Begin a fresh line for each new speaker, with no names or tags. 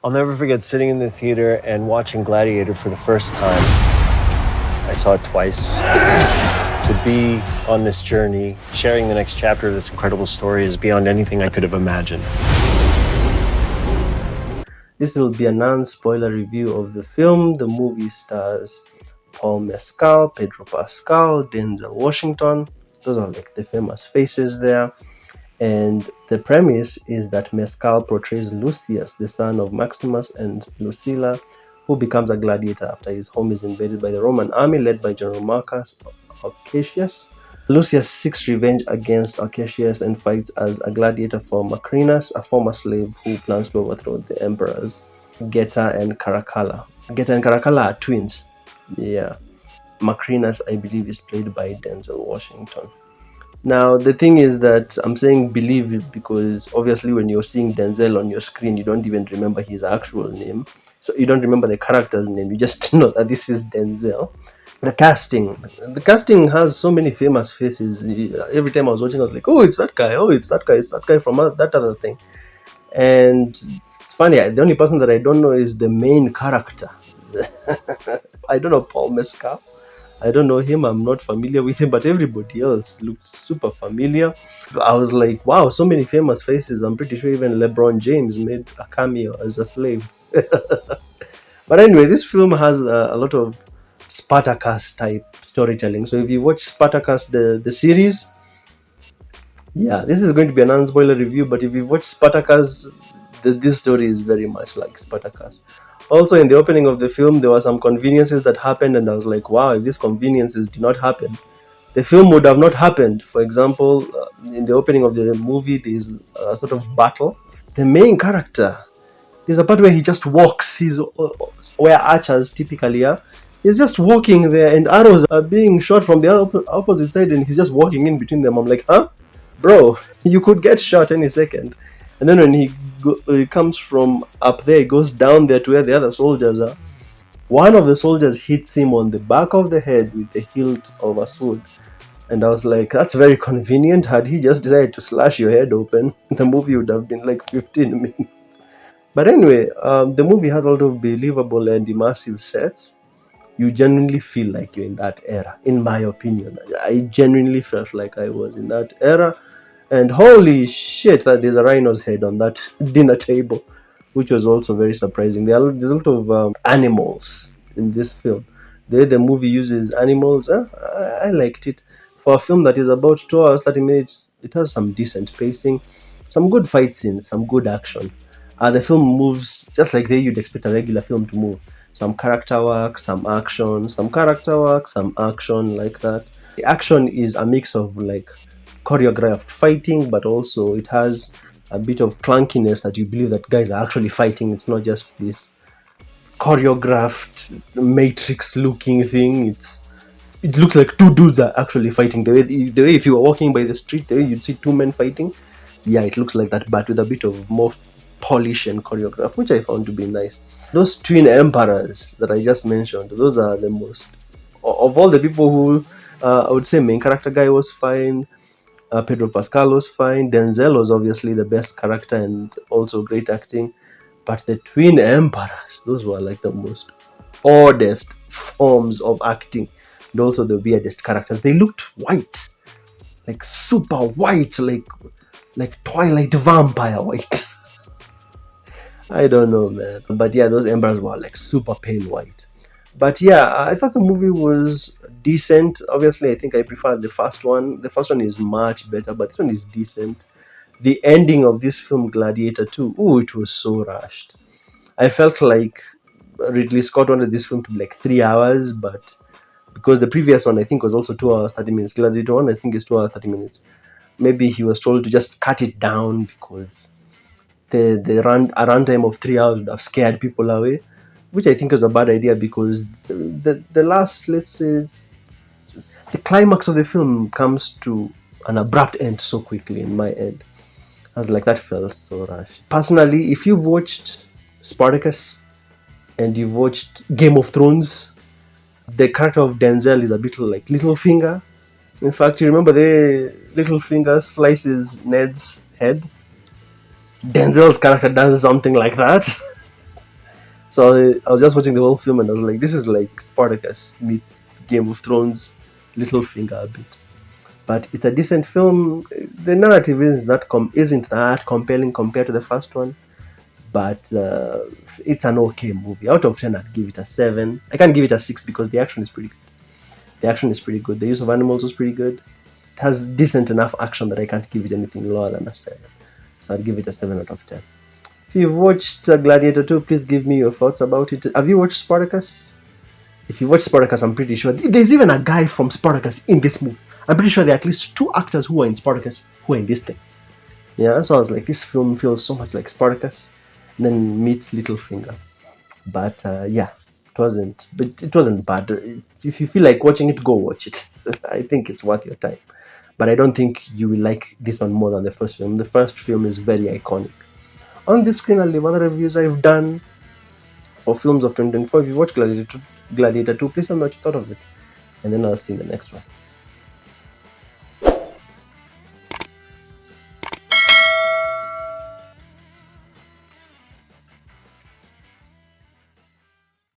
I'll never forget sitting in the theater and watching Gladiator for the first time. I saw it twice. To be on this journey, sharing the next chapter of this incredible story is beyond anything I could have imagined. This will be a non-spoiler review of the film. The movie stars Paul Mescal, Pedro Pascal, Denzel Washington. Those are like the famous faces there. And the premise is that Mescal portrays Lucius, the son of Maximus and Lucilla, who becomes a gladiator after his home is invaded by the Roman army led by General Marcus Aurelius. Lucius seeks revenge against Aurelius and fights as a gladiator for Macrinus, a former slave who plans to overthrow the emperors Geta and Caracalla. Geta and Caracalla are twins. Yeah. Macrinus, I believe, is played by Denzel Washington. Now, the thing is that I'm saying believe it because obviously when you're seeing Denzel on your screen, you don't even remember his actual name. So you don't remember the character's name. You just know that this is Denzel. The casting has so many famous faces. Every time I was watching, I was like, oh, it's that guy. Oh, it's that guy. It's that guy from that other thing. And it's funny, the only person that I don't know is the main character. I don't know Paul Mescal. I don't know him. I'm not familiar with him, but everybody else looked super familiar. I was like, wow, so many famous faces. I'm pretty sure even LeBron James made a cameo as a slave. But anyway, this film has a lot of Spartacus type storytelling. So if you watch Spartacus, the series, yeah, this is going to be a non-spoiler review. But if you watch Spartacus, this story is very much like Spartacus. Also, in the opening of the film, there were some conveniences that happened, and I was like, wow, if these conveniences did not happen, the film would have not happened. For example, in the opening of the movie, there's a sort of battle. The main character, there's a part where he just walks. He's where archers typically are. He's just walking there, and arrows are being shot from the opposite side, and he's just walking in between them. I'm like, huh? Bro, you could get shot any second. And then when he comes from up there, he goes down there to where the other soldiers are. One of the soldiers hits him on the back of the head with the hilt of a sword. And I was like, that's very convenient. Had he just decided to slash your head open, the movie would have been like 15 minutes. But anyway, the movie has a lot of believable and immersive sets. You genuinely feel like you're in that era, in my opinion. I genuinely felt like I was in that era. And holy shit, that there's a rhino's head on that dinner table, which was also very surprising. There's a lot of animals in this film. The way the movie uses animals, I liked it. For a film that is about 2 hours, 30 minutes, it has some decent pacing, some good fight scenes, some good action. The film moves just like you'd expect a regular film to move. Some character work, some action, some character work, some action, like that. The action is a mix of like choreographed fighting, but also it has a bit of clunkiness that you believe that guys are actually fighting. It's not just this choreographed matrix looking thing. It looks like two dudes are actually fighting. The way if you were walking by the street, the way you'd see two men fighting, yeah, it looks like that, but with a bit of more polish and choreograph, which I found to be nice. Those twin emperors that I just mentioned, those are the most of all the people who I would say main character guy was fine. Pedro Pascal was fine. Denzel was obviously the best character and also great acting. But the twin emperors, those were like the most oddest forms of acting and also the weirdest characters. They looked white, like super white, like Twilight vampire white. I don't know, man. But yeah, those emperors were like super pale white. But yeah, I thought the movie was decent. Obviously, I think I prefer the first one. The first one is much better, but this one is decent. The ending of this film, Gladiator 2, ooh, it was so rushed. I felt like Ridley Scott wanted this film to be like 3 hours, but because the previous one I think was also 2 hours 30 minutes. Gladiator 1 I think is 2 hours 30 minutes. Maybe he was told to just cut it down because a runtime of 3 hours would have scared people away, which I think is a bad idea because the last, let's say, the climax of the film comes to an abrupt end so quickly in my end. I was like, that felt so rushed. Personally, if you've watched Spartacus and you've watched Game of Thrones, the character of Denzel is a bit like Littlefinger. In fact, you remember the Littlefinger slices Ned's head? Denzel's character does something like that. So I was just watching the whole film and I was like, this is like Spartacus meets Game of Thrones, Littlefinger a bit. But it's a decent film. The narrative isn't that compelling compared to the first one, but it's an okay movie. Out of 10, I'd give it a 7. I can't give it a 6 because the action is pretty good. The action is pretty good. The use of animals was pretty good. It has decent enough action that I can't give it anything lower than a 7. So I'd give it a 7 out of 10. If you've watched Gladiator 2, please give me your thoughts about it. Have you watched Spartacus? If you watch Spartacus, I'm pretty sure there's even a guy from Spartacus in this movie. I'm pretty sure there are at least 2 actors who are in Spartacus who are in this thing. Yeah, so I was like, this film feels so much like Spartacus, and then meets Littlefinger. But yeah, it wasn't. But it wasn't bad. If you feel like watching it, go watch it. I think it's worth your time. But I don't think you will like this one more than the first film. The first film is very iconic. On this screen, I'll leave other reviews I've done for films of 2024. If you watch Gladiator 2, please tell me what you thought of it. And then I'll see you in the next one.